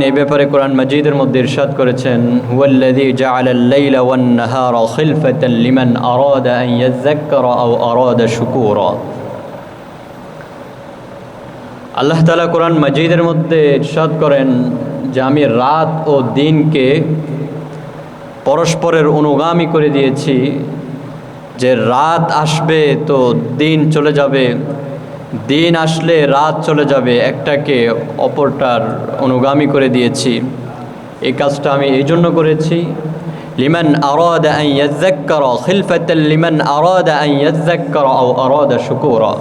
এই ব্যাপারে কোরআন মাজিদের মধ্যে ইরশাদ করেছেন, হুয়াল্লাযী জাআলাল লাইলা ওয়ান নাহারা খিলফাতান লিমান আরাদা আন ইয়াযাক্কারা আও আরাদা শুকুরা। আল্লাহ তাআলা কোরআন মাজিদের মধ্যে ইরশাদ করেন যে আমি রাত ও দিনকে পরস্পরের অনুগামী করে দিয়েছি, যে রাত আসবে তো দিন চলে যাবে, দিন আসলে রাত চলে যাবে, একটাকে অপরটার অনুগামী করে দিয়েছি। এই কাজটা আমি এই জন্য করেছি, লিমান আরাদা আন ইয়াযাক্কারা খিলফাতান লিমান আরাদা আন ইয়াযাক্কারা আও আরাদা শুকুরা।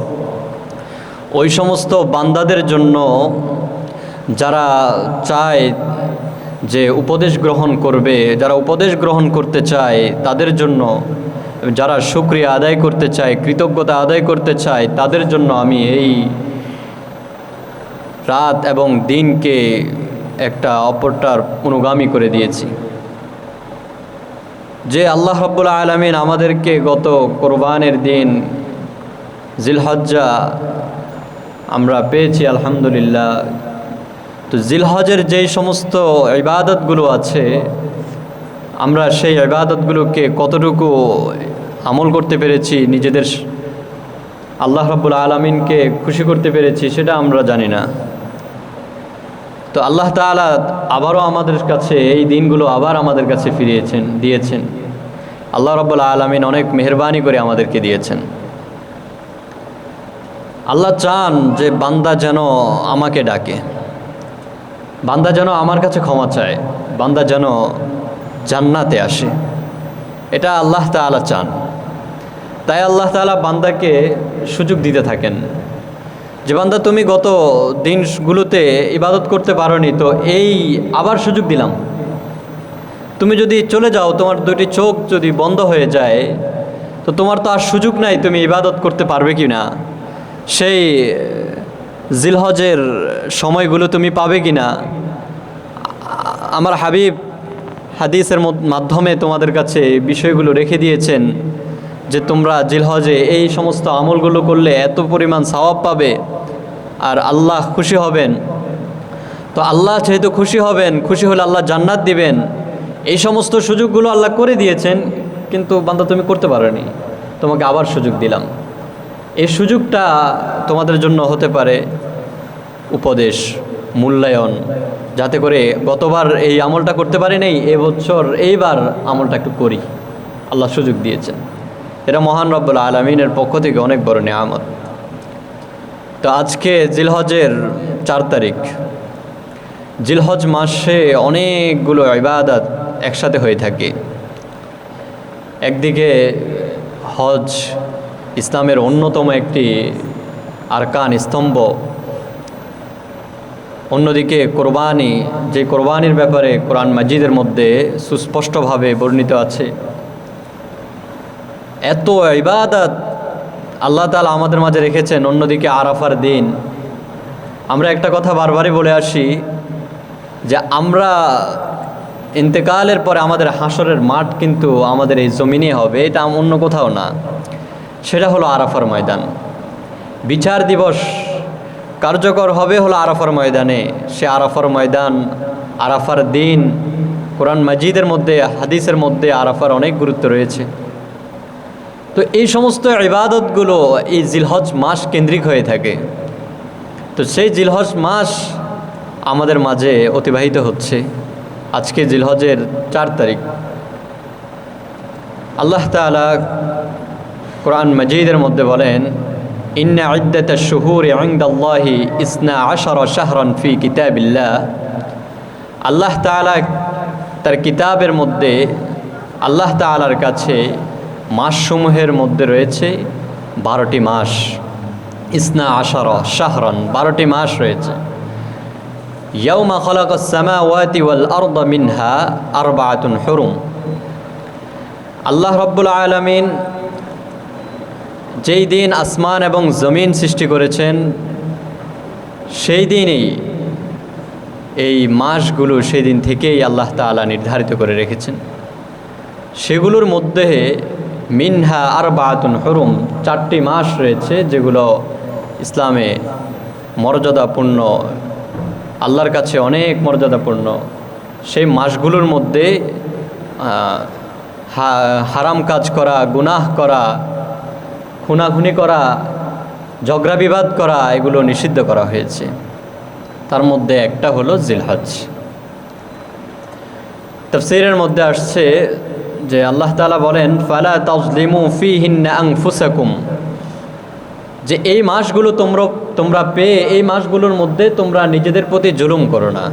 ওই সমস্ত বান্দাদের জন্য যারা চায় যে উপদেশ গ্রহণ করবে, যারা উপদেশ গ্রহণ করতে চায় তাদের জন্য, যারা শুকরিয়া আদায় করতে চায়, কৃতজ্ঞতা আদায় করতে চায়, তাদের জন্য আমি এই রাত এবং দিনকে একটা অপরটার অনুগামী করে দিয়েছি। যে আল্লাহ রাব্বুল আলামিন আমাদেরকে গত কোরবানের দিন জিলহজ্জা আমরা পেয়েছি আলহামদুলিল্লাহ। তো জিলহজের যেই সমস্ত ইবাদতগুলো আছে, আমরা সেই ইবাদতগুলোকে কতটুকু আমল করতে পেরেছি, নিজেদের আল্লাহ রাব্বুল আলামিনকে খুশি করতে পেরেছি, সেটা আমরা জানি না। তো আল্লাহ তাআলা আবারও আমাদের কাছে এই দিনগুলো আবার আমাদের কাছে দিয়েছেন। আল্লাহ রাব্বুল আলামিন অনেক মেহেরবানি করে আমাদেরকে দিয়েছেন। আল্লাহ চান যে বান্দা যেন আমাকে ডাকে, বান্দা যেন আমার কাছে ক্ষমা চায়, বান্দা যেন জান্নাতে আসে, এটা আল্লাহ তাআলা চান। তাই আল্লাহ তাআলা বান্দাকে সুযোগ দিতে থাকেন যে বান্দা তুমি গত দিনগুলোতে ইবাদত করতে পারোনি, তো এই আবার সুযোগ দিলাম। তুমি যদি চলে যাও, তোমার দুটি চোখ যদি বন্ধ হয়ে যায়, তো তোমার তো আর সুযোগ নাই তুমি ইবাদত করতে পারবে কি না, সেই জিলহজের সময়গুলো তুমি পাবে কি না। আমার হাবিব হাদিসের মাধ্যমে তোমাদের কাছে বিষয়গুলো রেখে দিয়েছেন যে তোমরা জিলহজে এই সমস্ত আমলগুলো করলে এত পরিমাণ সওয়াব পাবে আর আল্লাহ খুশি হবেন। তো আল্লাহ যেহেতু খুশি হবেন, খুশি হলে আল্লাহ জান্নাত দিবেন, এই সমস্ত সুযোগগুলো আল্লাহ করে দিয়েছেন, কিন্তু বান্দা তুমি করতে পারোনি, তোমাকে আবার সুযোগ দিলাম। এই সুযোগটা তোমাদের জন্য হতে পারে উপদেশ, মূল্যায়ন, যাতে করে গতবার এই আমলটা করতে পারি নাই, এবছর এইবার আমলটা একটু করি। আল্লাহ সুযোগ দিয়েছেন, এটা মহান রব্বুল আলামিনের পক্ষ থেকে অনেক বড় নিয়ামত। তো আজকে জিলহজের 4 তারিখ। জিলহজ মাসে অনেকগুলো ইবাদত একসাথে হয়ে থাকে। একদিকে হজ ইসলামের অন্যতম একটি আরকান, স্তম্ভ, অন্যদিকে কোরবানি, যে কোরবানির ব্যাপারে কোরআন মাজিদের মধ্যে সুস্পষ্টভাবে বর্ণিত আছে। এত ইবাদত আল্লাহ তাআলা আমাদের মাঝে রেখেছেন। অন্যদিকে আরাফার দিন, আমরা একটা কথা বারবারই বলে আসি যে আমরা ইন্তেকালের পরে আমাদের হাসরের মাঠ কিন্তু আমাদের এই জমিনে হবে, এটা অন্য কোথাও না। সেটা হলো আরাফার ময়দান। বিচার দিবস কার্যকর হবে হলো আরাফার ময়দানে। সে আরাফার ময়দান, আরাফার দিন, কোরআন মাজিদের মধ্যে, হাদিসের মধ্যে আরাফার অনেক গুরুত্ব রয়েছে। তো এই সমস্ত ইবাদতগুলো এই জিলহজ মাস কেন্দ্রিক হয়ে থাকে। তো সেই জিলহজ মাস আমাদের মাঝে অতিবাহিত হচ্ছে। আজকে জিলহজের 4 তারিখ। আল্লাহ তাআলা কোরআন মাজিদের মধ্যে বলেন, ইন্না ইদ্দাতাশ শুহুরি ইনদাল্লাহি 12 শাহরান ফি কিতাবিল্লাহ। আল্লাহ তাআলা তার কিতাবের মধ্যে, আল্লাহ তাআলার কাছে মাসসমূহের মধ্যে রয়েছে 12টি মাস। 12 শাহরান, 12টি মাস রয়েছে। ইয়াউমা খালাকাস সামাওয়াতি ওয়াল আরদা মিনহা আরবাআতুন হুরুম। আল্লাহ রাব্বুল আলামিন যেই দিন আসমান এবং জমিন সৃষ্টি করেছেন, সেই দিনই এই মাসগুলো সেই দিন থেকেই আল্লাহ তাআলা নির্ধারিত করে রেখেছেন। সেগুলোর মধ্যে মিনহা আরবাআতুন হুরুম, 4টি মাস রয়েছে যেগুলো ইসলামে মর্যাদাপূর্ণ আল্লাহর কাছে অনেক মর্যাদাপূর্ণ। সেই মাসগুলোর মধ্যে হারাম কাজ করা, গুনাহ করা, খুনাখুনি করা, ঝগড়া বিবাদ করা, এগুলো নিষিদ্ধ করা হয়েছে। তার মধ্যে একটা হলো জিলহজ। তাফসীরের মধ্যে আসছে যে আল্লাহ তাআলা বলেন, ফালা তাজলিমু ফীহিন্না আনফুসাকুম, যে এই মাসগুলো তোমরা পেয়ে এই মাসগুলোর মধ্যে তোমরা নিজেদের প্রতি জুলুম করো না।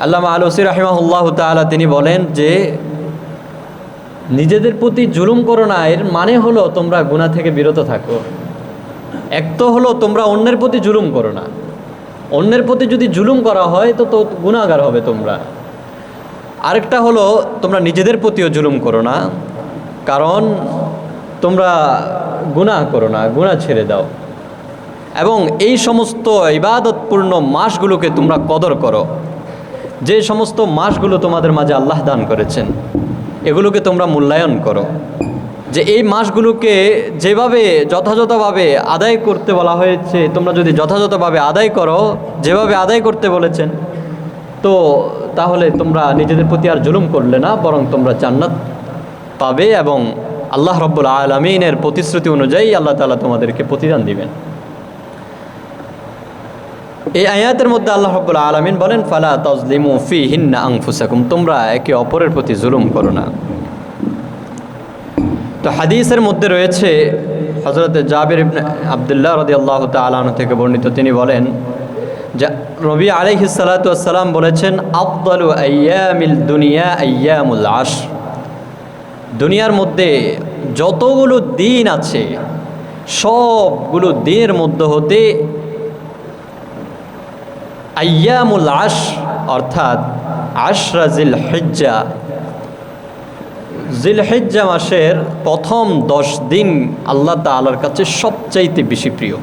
আল্লামা আলুসি রাহিমাহুল্লাহ তাআলা তিনি বলেন যে নিজেদের প্রতি জুলুম করো না, এর মানে হলো তোমরা গুনাহ থেকে বিরত থাকো। এক তো হলো তোমরা অন্যের প্রতি জুলুম করো না, অন্যের প্রতি যদি জুলুম করা হয় তো গুনাহগার হবে তোমরা। আরেকটা হলো তোমরা নিজেদের প্রতিও জুলুম করো না, কারণ তোমরা গুনাহ করো না, গুনাহ ছেড়ে দাও। এবং এই সমস্ত ইবাদতপূর্ণ মাসগুলোকে তোমরা কদর করো। যে সমস্ত মাসগুলো তোমাদের মাঝে আল্লাহ দান করেছেন এগুলোকে তোমরা মূল্যায়ন করো, যে এই মাসগুলোকে যেভাবে যথাযথভাবে আদায় করতে বলা হয়েছে তোমরা যদি যথাযথভাবে আদায় করো, যেভাবে আদায় করতে বলেছেন, তো তাহলে তোমরা নিজেদের প্রতি আর জুলুম করলে না, বরং তোমরা জান্নাত পাবে এবং আল্লাহ রাব্বুল আলামিনের প্রতিশ্রুতি অনুযায়ী আল্লাহ তাআলা তোমাদেরকে প্রতিদান দিবেন। এই আয়াতের মধ্যে আল্লাহ রাব্বুল আলামিন বলেন, ফালা তাজলিমু ফীহিন্না আনফুসাকুম, তোমরা একে অপরের প্রতি জুলুম করো না। তো হাদিসের মধ্যে রয়েছে হযরত জাবির ইবনে আব্দুল্লাহ রাদিয়াল্লাহু তাআলা আনহু থেকে বর্ণিত, তিনি বলেন যে নবী আলাইহিস সালাতু ওয়াস সালাম বলেছেন, আফদালু আইয়ামিল দুনিয়া আইয়ামুল আশর, দুনিয়ার মধ্যে যতগুলো দিন আছে সবগুলো দিনের মধ্যে হতে আইয়ামুল আশর অর্থাৎ আশরা জিলহিজ্জা, জিলহিজ্জা মাসের প্রথম 10 দিন আল্লাহ তাআলার কাছে সবচাইতে বেশি প্রিয়।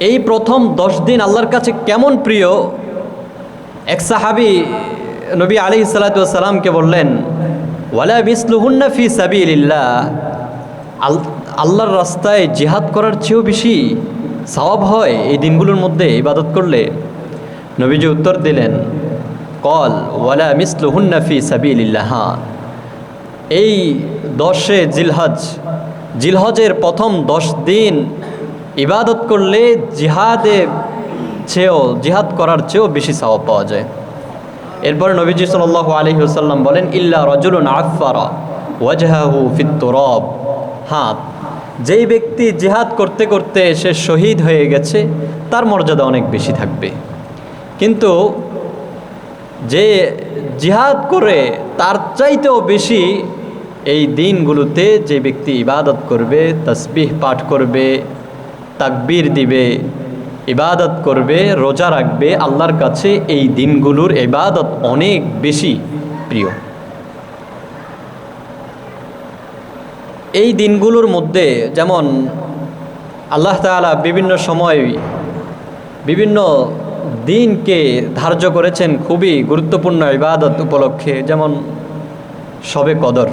এই প্রথম 10 দিন আল্লাহর কাছে কেমন প্রিয়, এক সাহাবী নবী আলাইহিস সালাতু ওয়াস সালামকে বললেন, ওয়ালা মিসলুহুন্না ফি সাবিলিল্লাহ, আল্লাহর রাস্তায় জিহাদ করার চেয়েও বেশি সওয়াব হয় এই দিনগুলোর মধ্যে ইবাদত করলে। নবীজি উত্তর দিলেন, কল ওয়ালা মিসলুহুন্না ফি সাবিলিল্লাহ, এই 10 জিলহজের প্রথম 10 দিন ইবাদত করলে জিহাদ করার চেয়েও বেশি সওয়াব পাওয়া যায়। এরপরে নবীজি সাল্লাল্লাহু আলাইহি ওয়াসাল্লাম বলেন, ইল্লা রাজুলুন আফারা ওয়াজহাহু ফিত তুরাব, হ্যাঁ, যেই ব্যক্তি জিহাদ করতে করতে সে শহীদ হয়ে গেছে তার মর্যাদা অনেক বেশি থাকবে। কিন্তু যে জিহাদ করে তার চাইতেও বেশি এই দিনগুলোতে যে ব্যক্তি ইবাদত করবে, তাসবিহ পাঠ করবে, তাকবীর দিবে, ইবাদত করবে, রোজা রাখবে, আল্লাহর কাছে এই দিনগুলোর ইবাদত অনেক বেশি প্রিয়। এই দিনগুলোর মধ্যে যেমন আল্লাহ তাআলা বিভিন্ন সময় বিভিন্ন দিনকে ধার্য করেছেন খুবই গুরুত্বপূর্ণ ইবাদত উপলক্ষে, যেমন শবে কদর।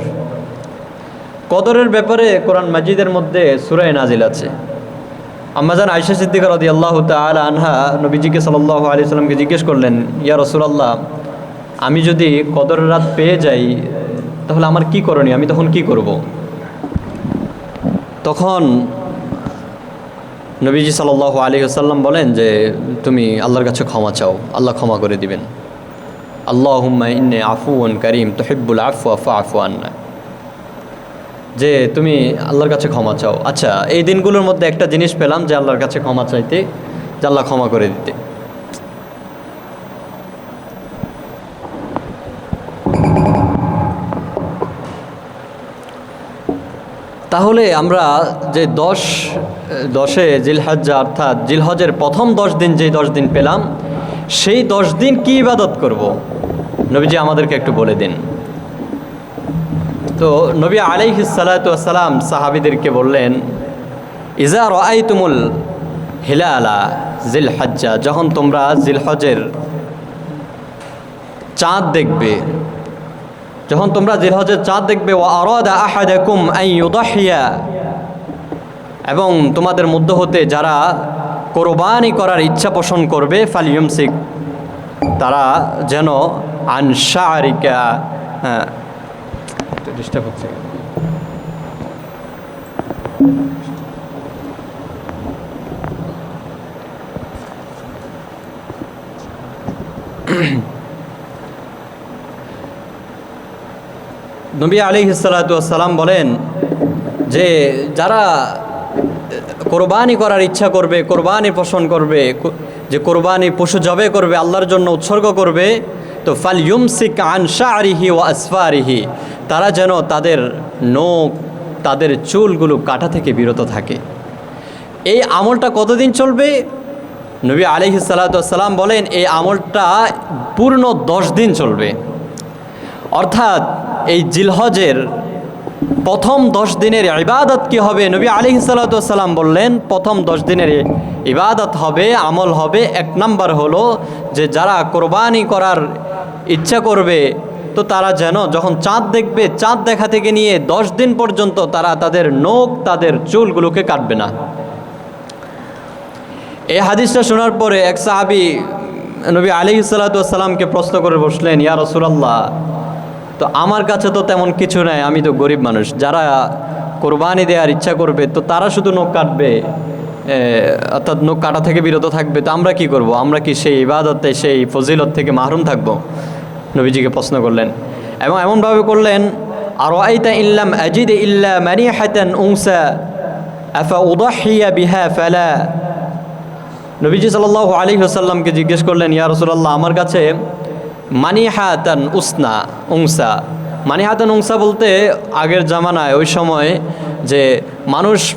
কদরের ব্যাপারে কোরআন মাজিদের মধ্যে সূরা নাজিল আছে। আম্মাজান আয়েশা সিদ্দিকা রাদিয়াল্লাহু তাআলা আনহা নবীজিকে সাল্লাল্লাহু আলাইহি ওয়াসাল্লামকে জিজ্ঞেস করলেন, ইয়া রাসূলুল্লাহ, আমি যদি কদরের রাত পেয়ে যাই তাহলে আমার কি করণীয়, আমি তখন কি করব? তখন নবীজি সাল্লাল্লাহু আলাইহি ওয়াসাল্লাম বলেন যে তুমি আল্লাহর কাছে ক্ষমা চাও, আল্লাহ ক্ষমা করে দিবেন। আল্লাহুম্মা ইন্নী আফুউন কারীম তুহিব্বুল আফওয়া ফা'ফু আন্না, যে তুমি আল্লাহর কাছে ক্ষমা চাও। আচ্ছা, এই দিনগুলোর মধ্যে একটা জিনিস পেলাম যে আল্লাহর কাছে ক্ষমা চাইতে, যে আল্লাহ ক্ষমা করে দিতে। তাহলে আমরা যে 10 জিলহজ্জা অর্থাৎ জিলহজের প্রথম 10 দিন, যে 10 দিন পেলাম, সেই 10 দিন কি ইবাদত করব, নবীজি আমাদেরকে একটু বলে দিন। তো নবী আলাইহিস সালাতু ওয়াস সালাম সাহাবীদেরকে বললেন, ইজা রাআইতুমুল হিলালা জিলহজ্জা, যখন তোমরা জিলহজের চাঁদ দেখবে, যখন তোমরা জিলহজের চাঁদ দেখবে, ওয়া আরাদা আহাদাকুম আন ইউদাহিয়া, এবং তোমাদের মধ্য হতে যারা কোরবানি করার ইচ্ছা পোষণ করবে ফালিয়ুমসিক, তারা যেন আন শারিকা, হ্যাঁ ডিস্টার্ব হচ্ছে, নবী আলাইহিস সালাতু ওয়াস সালাম বলেন যে যারা কোরবানি করার ইচ্ছা করবে, কোরবানি পোষণ করবে, যে কোরবানি পশু জবে করবে, আল্লাহর জন্য উৎসর্গ করবে, তো ফালইউমসিক আন শারিহি ওয়া আসফারিহি, তারা যেন তাদের নখ, তাদের চুলগুলো কাটা থেকে বিরত থাকে। এই আমলটা কতদিন চলবে? নবী আলাইহিস সালাতু ওয়াস সালাম বলেন এই আমলটা পূর্ণ 10 দিন চলবে। অর্থাৎ এই জিলহজের প্রথম 10 দিনের ইবাদত কি হবে? নবী আলাইহিস সালাতু ওয়াস সালাম বললেন প্রথম 10 দিনের ইবাদত হবে, আমল হবে, 1 নাম্বার হলো যে যারা কোরবানি করার ইচ্ছা করবে তো তারা যেন যখন চাঁদ দেখবে, চাঁদ দেখা থেকে নিয়ে 10 দিন পর্যন্ত তারা তাদের নখ, তাদের চুলগুলোকে কাটবে না। এই হাদিসটা শোনার পরে এক সাহাবী নবী আলাইহিস সালাতু ওয়াস সালামকে প্রশ্ন করে বসলেন, ইয়া রাসূলুল্লাহ, তো আমার কাছে তো তেমন কিছু নাই, আমি তো গরিব মানুষ, যারা কোরবানি দেওয়ার ইচ্ছা করবে তো তারা শুধু নখ কাটবে, অর্থাৎ নখ কাটা থেকে বিরত থাকবে, তো আমরা কি করব? আমরা কি সেই ইবাদতে, সেই ফজিলত থেকে মাহরুম থাকব? নবীজিকে প্রশ্ন করলেন এবং এমনভাবে করলেন, আরাআইতা ইল্লাম আজিদ ইল্লা মানিহাতান উনসা আফা উদাহিয়া বিহা ফালা। নবীজি সাল্লাল্লাহু আলাইহি ওয়াসাল্লামকে জিজ্ঞেস করলেন, ইয়া রাসূলুল্লাহ, আমার কাছে মানিহাতান উংসা, মানিহাতান উংসা বলতে আগের জামানায় ওই সময় যে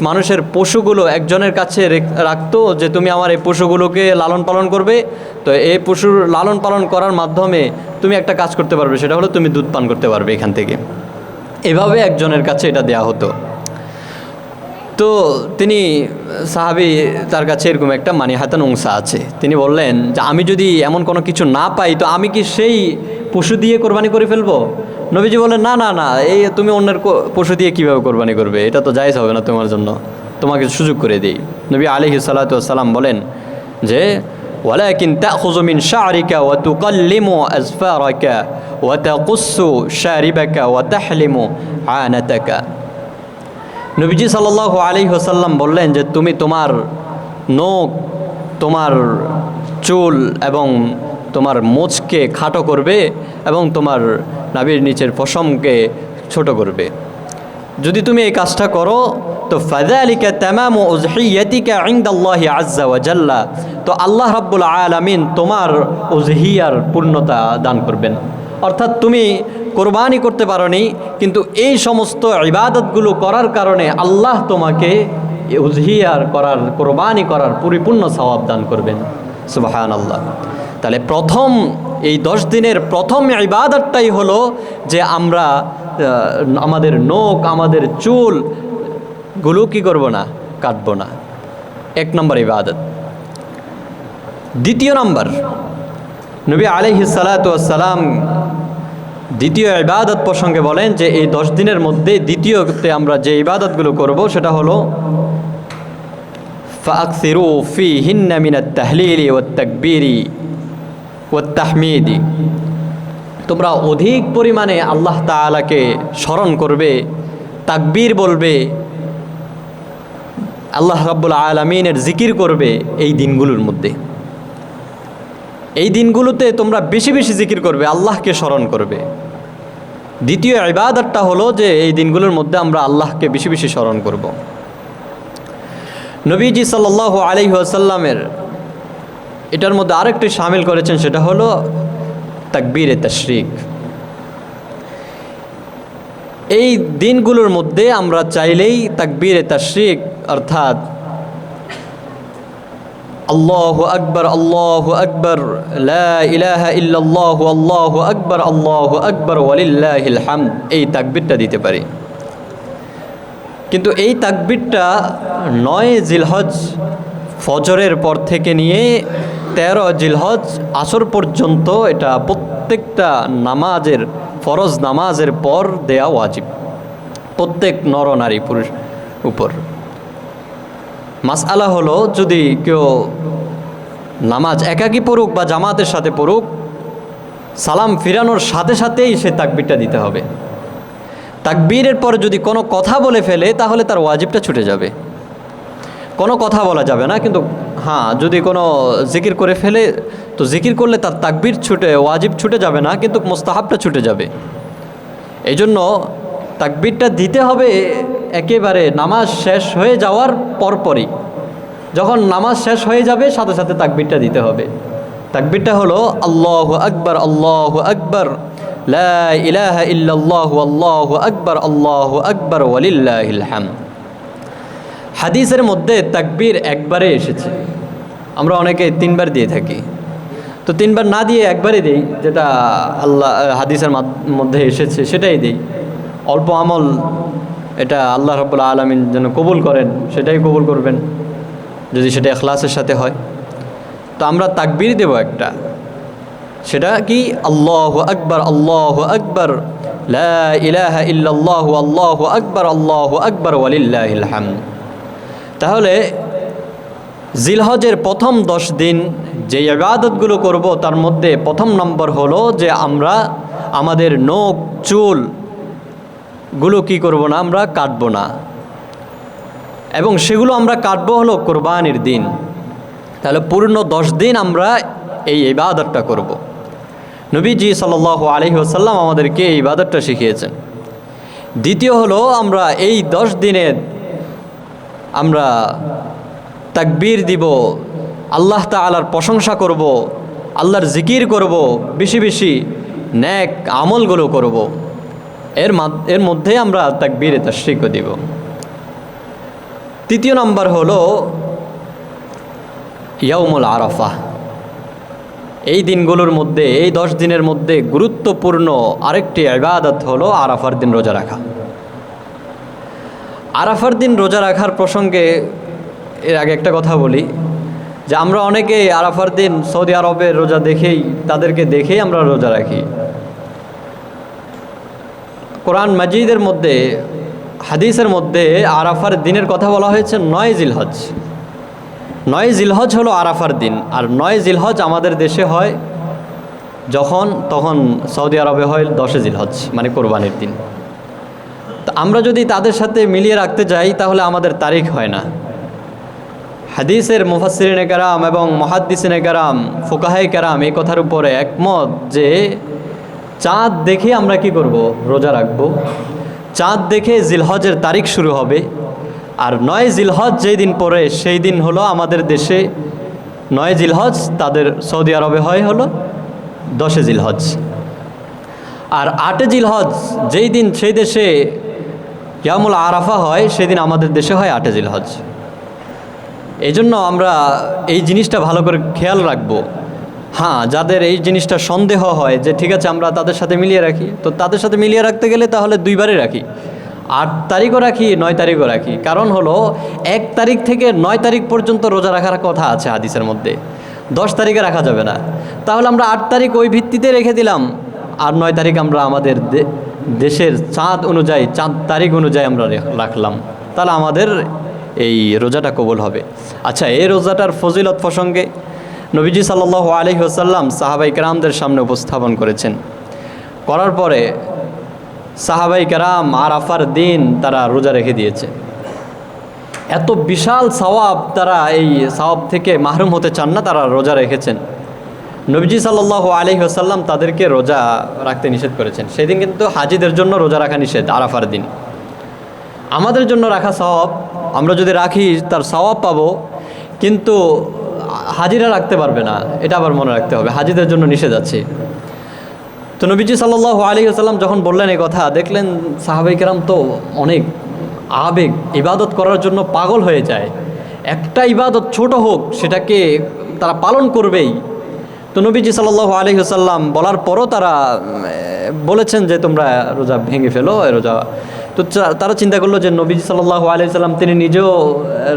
মানুষের পশুগুলো একজনের কাছে রাখতো যে তুমি আমার এই পশুগুলোকে লালন পালন করবে, তো এই পশুর লালন পালন করার মাধ্যমে তুমি একটা কাজ করতে পারবে, সেটা হলো তুমি দুধ পান করতে পারবে এখান থেকে। এভাবে একজনের কাছে এটা দেয়া হতো। তো তিনি সাহাবী, তার কাছে এরকম একটা মানিহাতান উংসা আছে, তিনি বললেন যে আমি যদি এমন কোনো কিছু না পাই তো আমি কি সেই পশু দিয়ে কোরবানি করে ফেলবো? নবীজি বললেন, না না না, এই তুমি অন্যের পশু দিয়ে কীভাবে কোরবানি করবে? এটা তো জায়েজ হবে না তোমার জন্য, তোমাকে সুযোগ করে দেই। নবী আলাইহিস সালাতু ওয়াস সালাম বলেন যে ওয়ালাকিন তাখুযু মিন শা'রিকা ওয়া তুকাল্লিমু আযফারাকা ওয়া তাকুসসু শারিবাকা ওয়া তাহলিমু আনাতাকা। নবীজি সাল্লাল্লাহু আলাইহি ওয়াসাল্লাম বললেন যে তুমি তোমার নখ, তোমার চুল এবং তোমার মোচকে খাটো করবে এবং তোমার নাভির নিচের পশমকে ছোট করবে। যদি তুমি এই কাজটা করো তো ফাযালিকা তামামু উযহিয়াতিকা ইনদাল্লাহি আযজা ওয়া জাল্লা, তো আল্লাহ রাব্বুল আলামিন তোমার উযহিয়ার পূর্ণতা দান করবেন। অর্থাৎ তুমি কোরবানি করতে পারোনি, কিন্তু এই সমস্ত ইবাদতগুলো করার কারণে আল্লাহ তোমাকে উযহিয়ার করার, কোরবানি করার পরিপূর্ণ সওয়াব দান করবেন। সুবহানাল্লাহ। তাহলে প্রথম এই 10 দিনের প্রথম ইবাদতটাই হলো যে আমরা আমাদের নখ, আমাদের চুলগুলো কি করব না, কাটবো না। 1 নম্বর ইবাদত। দ্বিতীয় নম্বর, নবী আলাইহিস সালাতু ওয়াস সালাম দ্বিতীয় ইবাদত প্রসঙ্গে বলেন যে এই 10 দিনের মধ্যে দ্বিতীয়তে আমরা যে ইবাদতগুলো করব সেটা হলো ফাআকসিরু ফীহিন্না মিনাত তাহলিলি ওয়াত তাকবীরি ওয়াত তাহমিদি, তোমরা অধিক পরিমাণে আল্লাহ তাআলাকে স্মরণ করবে, তাকবীর বলবে, আল্লাহ রাব্বুল আলামিনের জিকির করবে এই দিনগুলোর মধ্যে। এই দিনগুলোতে তোমরা বেশি বেশি জিকির করবে, আল্লাহকে স্মরণ করবে। দ্বিতীয় ইবাদতটা হলো যে এই দিনগুলোর মধ্যে আমরা আল্লাহকে বেশি বেশি স্মরণ করব। নবীজি সাল্লাল্লাহু আলাইহি ওয়াসাল্লামের এটার মধ্যে আরেকটি শামিল করেছেন, সেটা হলো তাকবীরে তাশরিক। এই দিনগুলোর মধ্যে আমরা চাইলেই তাকবীরে তাশরিক অর্থাৎ আল্লাহু আকবার লা ইলাহা ইল্লাল্লাহু আল্লাহু আকবার ওয়ালিল্লাহিল হামদ, এই তাকবীরটা দিতে পারি। কিন্তু এই তাকবীরটা 9 জিলহজ ফজরের পর থেকে নিয়ে 13 জিলহজ আসর পর্যন্ত এটা প্রত্যেকটা নামাজের, ফরজ নামাজের পর দেয়া ওয়াজিব প্রত্যেক নর নারী পুরুষ উপর। মাসআলা হলো, যদি কেউ নামাজ একাকী পড়ুক বা জামাতের সাথে পড়ুক, সালাম ফিরানোর সাথে সাথেই সে তাকবীরটা দিতে হবে। তাকবীরের পরে যদি কোনো কথা বলে ফেলে তাহলে তার ওয়াজিবটা ছুটে যাবে। কোনো কথা বলা যাবে না, কিন্তু হ্যাঁ যদি কোনো জিকির করে ফেলে তো জিকির করলে তার তাকবীর ওয়াজিব ছুটে যাবে না, কিন্তু মুস্তাহাবটা ছুটে যাবে। এই জন্য তাকবীরটা দিতে হবে একেবারে নামাজ শেষ হয়ে যাওয়ার পরপরই। যখন নামাজ শেষ হয়ে যাবে সাথে সাথে তাকবীরটা দিতে হবে। তাকবীরটা হলো আল্লাহু আকবার, আল্লাহু আকবার, লা ইলাহা ইল্লাল্লাহু, আল্লাহু আকবার, আল্লাহু আকবার, ওয়ালিল্লাহিল হামদ। হাদিসের মধ্যে তাকবীর একবারে এসেছে, আমরা অনেকে 3 বার দিয়ে থাকি। তো 3 বার না দিয়ে একবারে দেই, যেটা হাদিসের মধ্যে এসেছে সেটাই দেই। অল্প আমল, এটা আল্লাহ রাব্বুল আলামিন যেন কবুল করেন, সেটাই কবুল করবেন যদি সেটা ইখলাসের সাথে হয়। তো আমরা তাকবীর দেব একটা, সেটা কি আল্লাহু আকবার, আল্লাহু আকবার, লা ইলাহা ইল্লাল্লাহু, আল্লাহু আকবার, আল্লাহু আকবার, ওয়ালিল্লাহিল হামদ। তাহলে জিলহজের প্রথম 10 দিন যে ইবাদতগুলো করব তার মধ্যে প্রথম নম্বর হলো যে আমরা আমাদের নখ চুলগুলো কি করব না, আমরা কাটবো না, এবং সেগুলো আমরা কাটবো হলো কোরবানির দিন। তাহলে পূর্ণ 10 দিন আমরা এই ইবাদতটা করব। নবীজি সাল্লাল্লাহু আলাইহি ওয়াসাল্লাম আমাদেরকে এই ইবাদতটা শিখিয়েছেন। দ্বিতীয় হলো আমরা এই 10 দিনে আমরা তাকবীর দিব, আল্লাহ তাআলার প্রশংসা করব, আল্লাহর জিকির করব, বেশি বেশি নেক আমলগুলো করব। এর মধ্যে আমরা তাকবীরে তাশরিকও দিব। তৃতীয় নম্বর হলো ইয়াউমুল আরাফা। এই দিনগুলোর মধ্যে, এই 10 দিনের মধ্যে গুরুত্বপূর্ণ আরেকটি ইবাদত হলো আরাফার দিন রোজা রাখা। আরাফার দিন রোজা রাখার প্রসঙ্গে এর আগে একটা কথা বলি, যে আমরা অনেকে আরাফার দিন সৌদি আরবের রোজা তাদেরকে দেখেই আমরা রোজা রাখি। কোরআন মাজিদের মধ্যে, হাদিসের মধ্যে আরাফার দিনের কথা বলা হয়েছে 9 জিলহজ। 9 জিলহজ হলো আরাফার দিন। আর 9 জিলহজ আমাদের দেশে হয় তখন সৌদি আরবে হয় 10 জিলহজ, মানে কোরবানির দিন। তো আমরা যদি তাদের সাথে মিলিয়ে রাখতে যাই তাহলে আমাদের তারিখ হয় না। হাদিসের মুফাসসিরিনে কেরাম এবং মুহাদ্দিসিনে কেরাম, ফুকাহায়ে কেরাম এই কথার উপরে একমত যে চাঁদ দেখে আমরা কি করব, রোজা রাখব। চাঁদ দেখে জিলহজের তারিখ শুরু হবে। আর 9 জিলহজ যেই দিন পড়ে সেই দিন হলো আমাদের দেশে 9 জিলহজ, তাদের সৌদি আরবে হয় হলো 10 জিলহজ। আর 8 জিলহজ যেই দিন সেই দেশে ইয়ামুল আরাফা হয়, সেদিন আমাদের দেশে হয় 8 জিলহজ। এই জন্য আমরা এই জিনিসটা ভালো করে খেয়াল রাখবো। হ্যাঁ, যাদের এই জিনিসটা সন্দেহ হয় যে ঠিক আছে আমরা তাদের সাথে মিলিয়ে রাখি, তো তাদের সাথে মিলিয়ে রাখতে গেলে তাহলে 2 বারে রাখি, 8 তারিখও রাখি, 9 তারিখও রাখি। কারণ হলো 1 তারিখ থেকে 9 তারিখ পর্যন্ত রোজা রাখার কথা আছে হাদিসের মধ্যে, 10 তারিখে রাখা যাবে না। তাহলে আমরা 8 তারিখ ওই ভিত্তিতে রেখে দিলাম, আর 9 তারিখ আমরা আমাদের দেশের চাঁদ অনুযায়ী, চাঁদ তারিখ অনুযায়ী আমরা রাখলাম, তাহলে আমাদের এই রোজাটা কবুল হবে। আচ্ছা, এই রোজাটার ফজিলত প্রসঙ্গে নবীজি সাল্লাল্লাহু আলাইহি ওয়াসাল্লাম সাহাবাই কেরামদের সামনে উপস্থাপন করেছেন। করার পরে সাহাবাই কেরাম আরাফার দিন তারা রোজা রেখে দিয়েছে। এত বিশাল সওয়াব, তারা এই সওয়াব থেকে মাহরুম হতে চান না, তারা রোজা রেখেছেন। নবীজি সাল্লাল্লাহু আলাইহি ওয়াসাল্লাম তাদেরকে রোজা রাখতে নিষেধ করেছেন। সেদিন কিন্তু হাজিদের জন্য রোজা রাখা নিষেধ, আরাফার দিন। আমাদের জন্য রাখা সওয়াব, আমরা যদি রাখি তার সওয়াব পাবো, কিন্তু হাজিরা রাখতে পারবে না, এটা আবার মনে রাখতে হবে, হাজিদের জন্য নিষেধ আছে। তো নবীজি সাল্লাল্লাহু আলাইহি ওয়াসাল্লাম যখন বললেন এই কথা, দেখলেন সাহাবায়ে কেরাম তো অনেক আবেগ, ইবাদত করার জন্য পাগল হয়ে যায়। একটা ইবাদত ছোট হোক সেটাকে তারা পালন করবেই। তো নবীজি সাল্লাল্লাহু আলাইহি ওয়াসাল্লাম বলার পরও তারা বলেছেন যে তোমরা রোজা ভেঙে ফেলো রোজা। তো তারা চিন্তা করলো যে নবীজি সাল্লাল্লাহু আলাইহি ওয়াসাল্লাম তিনি নিজেও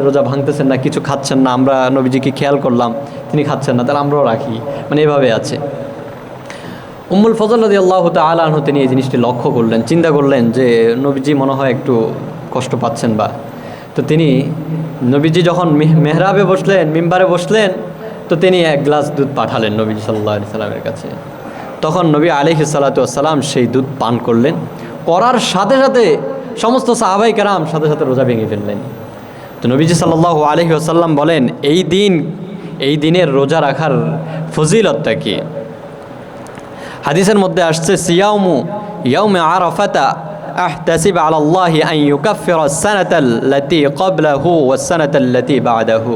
রোজা ভাঙতেছেন না, কিছু খাচ্ছেন না, আমরা নবীজিকে খেয়াল করলাম তিনি খাচ্ছেন না, তাহলে আমরাও রাখি, মানে এভাবে আছে। উম্মুল ফজল রাদিয়াল্লাহু তাআলা আনহু তিনি এই জিনিসটি লক্ষ্য করলেন, চিন্তা করলেন যে নবীজি মনে হয় একটু কষ্ট পাচ্ছেন বা, তো তিনি নবীজি যখন মেহরাবে বসলেন, মিম্বারে বসলেন, তো তিনি এক গ্লাস দুধ পাঠালেন নবীজি সাল্লাল্লাহু আলাইহি সাল্লামের কাছে। তখন নবী আলাইহিস সালাতু ওয়াস সালাম সেই দুধ পান করলেন। করার সাথে সাথে সমস্ত সাহাবাই কেরাম সাথে সাথে রোজা ভেঙে ফেললেন। তো নবীজি সাল্লাল্লাহু আলাইহি ওয়াসাল্লাম বলেন, এই দিনের রোজা রাখার ফজিলতটা কি? হাদিসের মধ্যে আসছে, সিয়ামু ইয়াউমে আরাফাতা আহতাসিব আলাল্লাহি আন ইউকাফিরা আস-সানাতাল্লাতী ক্বাবলাহু ওয়াস-সানাতাল্লাতী বা'দাহু।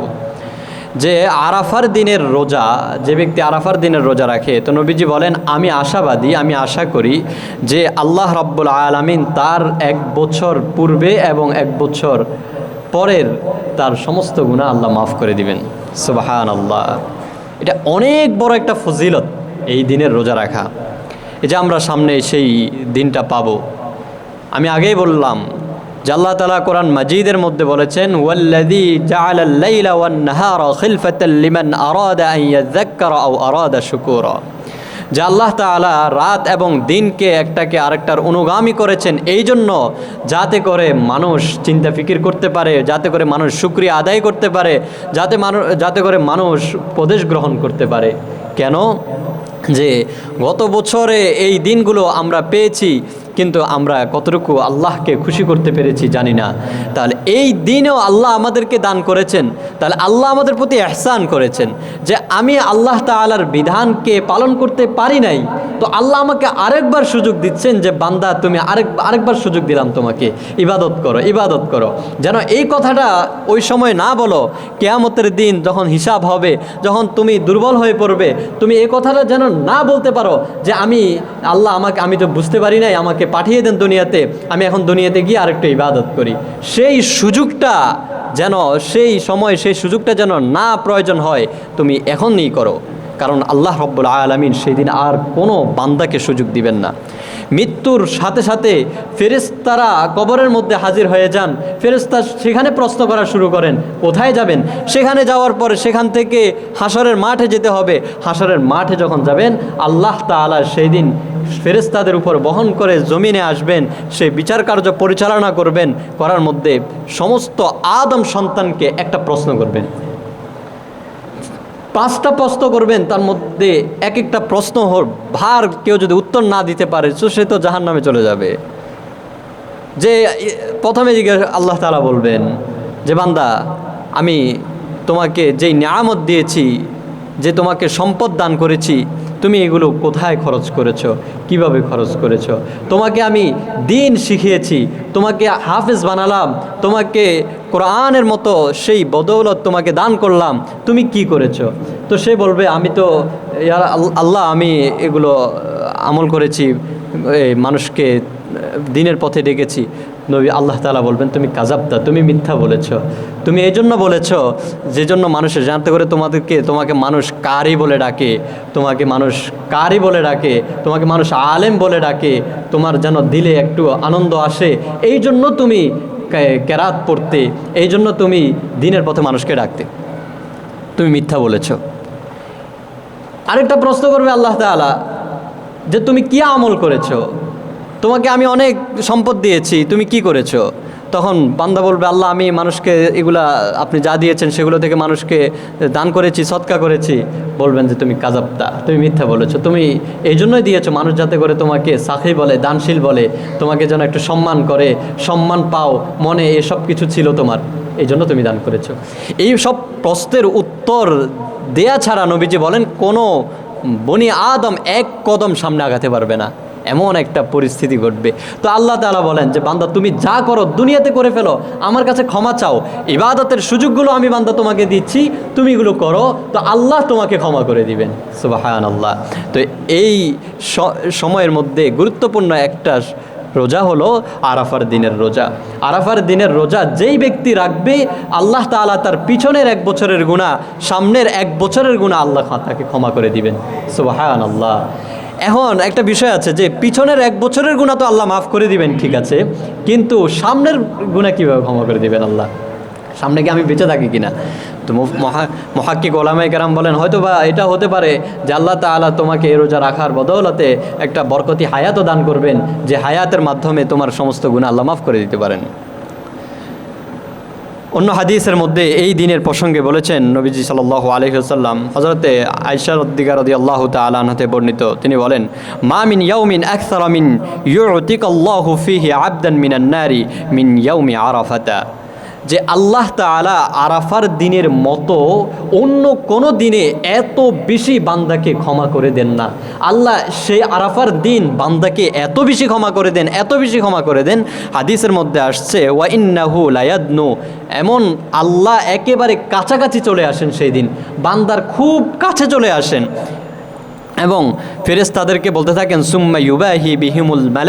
যে আরাফার দিনের রোজা, যে ব্যক্তি আরাফার দিনের রোজা রাখে, তো নবীজি বলেন আমি আশাবাদী, আমি আশা করি যে আল্লাহ রাব্বুল আলামিন তার 1 বছর পূর্বে এবং 1 বছর পরের তার সমস্ত গুনাহ আল্লাহ মাফ করে দিবেন। সুবহানাল্লাহ। এটা অনেক বড় একটা ফজিলত এই দিনের রোজা রাখা। এই যে আমরা সামনে সেই দিনটা পাবো। আমি আগেই বললাম যে আল্লাহ তাআলা কোরআন মাজিদের মধ্যে বলেছেন, ওয়াল্লাযী জাআলাল লাইলা ওয়ান নাহারা খিলফাতাল লিমান আরাদা আন ইয়াযাক্কারা আও আরাদা শুকুরা। যে আল্লাহ তাআলা রাত এবং দিনকে একটাকে আরেকটার অনুগামী করেছেন এই জন্য, যাতে করে মানুষ চিন্তা ফিকির করতে পারে, যাতে করে মানুষ শুকরিয়া আদায় করতে পারে, যাতে করে মানুষ উপদেশ গ্রহণ করতে পারে। কেন? যে গত বছরে এই দিনগুলো আমরা পেয়েছি, কিন্তু আমরা কতটুকু আল্লাহকে খুশি করতে পেরেছি জানি না। তাহলে এই দিনেও আল্লাহ আমাদেরকে দান করেছেন, তাহলে আল্লাহ আমাদের প্রতি ইহসান করেছেন যে আমি আল্লাহ তাআলার বিধানকে পালন করতে পারি নাই, তো আল্লাহ আমাকে আরেকবার সুযোগ দিচ্ছেন যে বান্দা তুমি আরেকবার সুযোগ দিলাম তোমাকে, ইবাদত করো। যেন এই কথাটা ওই সময় না বলো, কিয়ামতের দিন যখন হিসাব হবে, যখন তুমি দুর্বল হয়ে পড়বে, তুমি এই কথাটা যেন না বলতে পারো যে আমি তো বুঝতে পারি নাই, আমাকে পাঠিয়ে দেন দুনিয়াতে, আমি এখন দুনিয়াতে গিয়ে আরেকটু ইবাদত করি। সেই সুযোগটা যেন না প্রয়োজন হয়, তুমি এখনই করো। কারণ আল্লাহ রাব্বুল আলামিন সেই দিন আর কোনো বান্দাকে সুযোগ দিবেন না। মৃত্যুর সাথে সাথে ফেরেশতারা কবরের মধ্যে হাজির হয়ে যান। ফেরেশতা সেখানে প্রশ্ন করা শুরু করেন, কোথায় যাবেন? সেখানে যাওয়ার পরে সেখান থেকে হাশরের মাঠে যেতে হবে। হাশরের মাঠে যখন যাবেন, আল্লাহ তাআলা সেই দিন ফেরেশতাদের উপর বহন করে জমিনে আসবেন, সেই বিচার কার্য পরিচালনা করার মধ্যে সমস্ত আদম সন্তানকে একটা প্রশ্ন করবেন, 5টা প্রশ্ন করবেন। তার মধ্যে এক একটা প্রশ্ন ভার কেউ যদি উত্তর না দিতে পারে তো সে তো জাহান্নামে চলে যাবে। যে প্রথমে আল্লাহ তাআলা বলবেন যে বান্দা, আমি তোমাকে যেই নিয়ামত দিয়েছি, যে তোমাকে সম্পদ দান করেছি, তুমি এগুলো কোথায় খরচ করেছো, কিভাবে খরচ করেছো? তোমাকে আমি দিন শিখিয়েছি, তোমাকে হাফেজ বানালাম, তোমাকে কোরআনের মতো সেই বদৌলত তোমাকে দান করলাম, তুমি কি করেছো? তো সে বলবে আমি তো আল্লাহ আমি এগুলো আমল করেছি, মানুষকে দিনের পথে ডেকেছি। নবী আল্লাহ তাআলা বলবেন তুমি কাযাবতা, তুমি মিথ্যা বলেছো। তুমি এই জন্য বলেছো যে জন্য মানুষের জানতে করে তোমাকে মানুষ কারি বলে ডাকে, তোমাকে মানুষ আলেম বলে ডাকে, তোমার যেন দিলে একটু আনন্দ আসে, এই জন্য তুমি কেরাত পড়তে, এই জন্য তুমি দিনের পথে মানুষকে ডাকতে, তুমি মিথ্যা বলেছো। আরেকটা প্রশ্ন করবে আল্লাহ তাআলা যে তুমি কি আমল করেছো, তোমাকে আমি অনেক সম্পদ দিয়েছি, তুমি কি করেছো? তখন বান্দা বলবে আল্লাহ আমি মানুষকে এগুলা আপনি যা দিয়েছেন সেগুলো থেকে মানুষকে দান করেছি, সদকা করেছি। বলবেন যে তুমি কাযাবতা, তুমি মিথ্যা বলেছো, তুমি এই জন্যই দিয়েছো মানুষ যাতে করে তোমাকে সাখী বলে, দানশীল বলে, তোমাকে যেন একটু সম্মান পাও মনে, এসব কিছু ছিল তোমার, এই জন্য তুমি দান করেছো। এই সব প্রশ্নের উত্তর দেয়া ছাড়া নবীজি বলেন কোনো বনি আদম 1 কদম সামনে আগাতে পারবে না, এমন একটা পরিস্থিতি ঘটবে। তো আল্লাহ তাআলা বলেন যে বান্দা তুমি যা করো দুনিয়াতে করে ফেলো, আমার কাছে ক্ষমা চাও, ইবাদতের সুযোগগুলো আমি বান্দা তোমাকে দিচ্ছি, তুমি এগুলো করো, তো আল্লাহ তোমাকে ক্ষমা করে দিবেন। সুবহানাল্লাহ। তো এই সময়ের মধ্যে গুরুত্বপূর্ণ একটা রোজা হলো আরাফার দিনের রোজা। আরাফার দিনের রোজা যেই ব্যক্তি রাখবে, আল্লাহ তাআলা তার পিছনের 1 বছরের গুনাহ, সামনের 1 বছরের গুনাহ আল্লাহ তাকে ক্ষমা করে দিবেন। সুবহানাল্লাহ। এখন একটা বিষয় আছে যে পিছনের 1 বছরের গুনাহ তো আল্লাহ মাফ করে দিবেন, ঠিক আছে, কিন্তু সামনের গুনাহ কীভাবে ক্ষমা করে দিবেন আল্লাহ? সামনে কি আমি বেঁচে থাকি কিনা? তো মুহাক্কিক উলামায়ে কেরাম বলেন হয়তো বা এটা হতে পারে যে আল্লাহ তাআলা তোমাকে এই রোজা রাখার বদৌলতে একটা বরকতি হায়াতও দান করবেন, যে হায়াতের মাধ্যমে তোমার সমস্ত গুনাহ আল্লাহ মাফ করে দিতে পারেন। অন্য হাদিসের মধ্যে এই দিনের প্রসঙ্গে বলেছেন নবীজি সাল্লাল্লাহু আলাইহি ওয়াসাল্লাম, হযরতে আয়েশা রাদিয়াল্লাহু তাআলা আনহাতে বর্ণিত, তিনি বলেন, মা মিন ইয়াউমিন আকসারা মিন ইউতিকাল্লাহু ফীহি আবদান মিনান নারি মিন ইয়াউমি আরাফাতা, যে আল্লাহ তাআলা আরাফার দিনের মতো অন্য কোনো দিনে এত বেশি বান্দাকে ক্ষমা করে দেন না। আল্লাহ সেই আরাফার দিন বান্দাকে এত বেশি ক্ষমা করে দেন, এত বেশি ক্ষমা করে দেন, হাদিসের মধ্যে আসছে ওয়া ইন্নাহু লায়াদনু, এমন আল্লাহ একেবারে কাছাকাছি চলে আসেন সেই দিন, বান্দার খুব কাছে চলে আসেন এবং ফেরেশতাদেরকে বলতে থাকেন সুম্মা ইউবাহি বিহিমুল মালা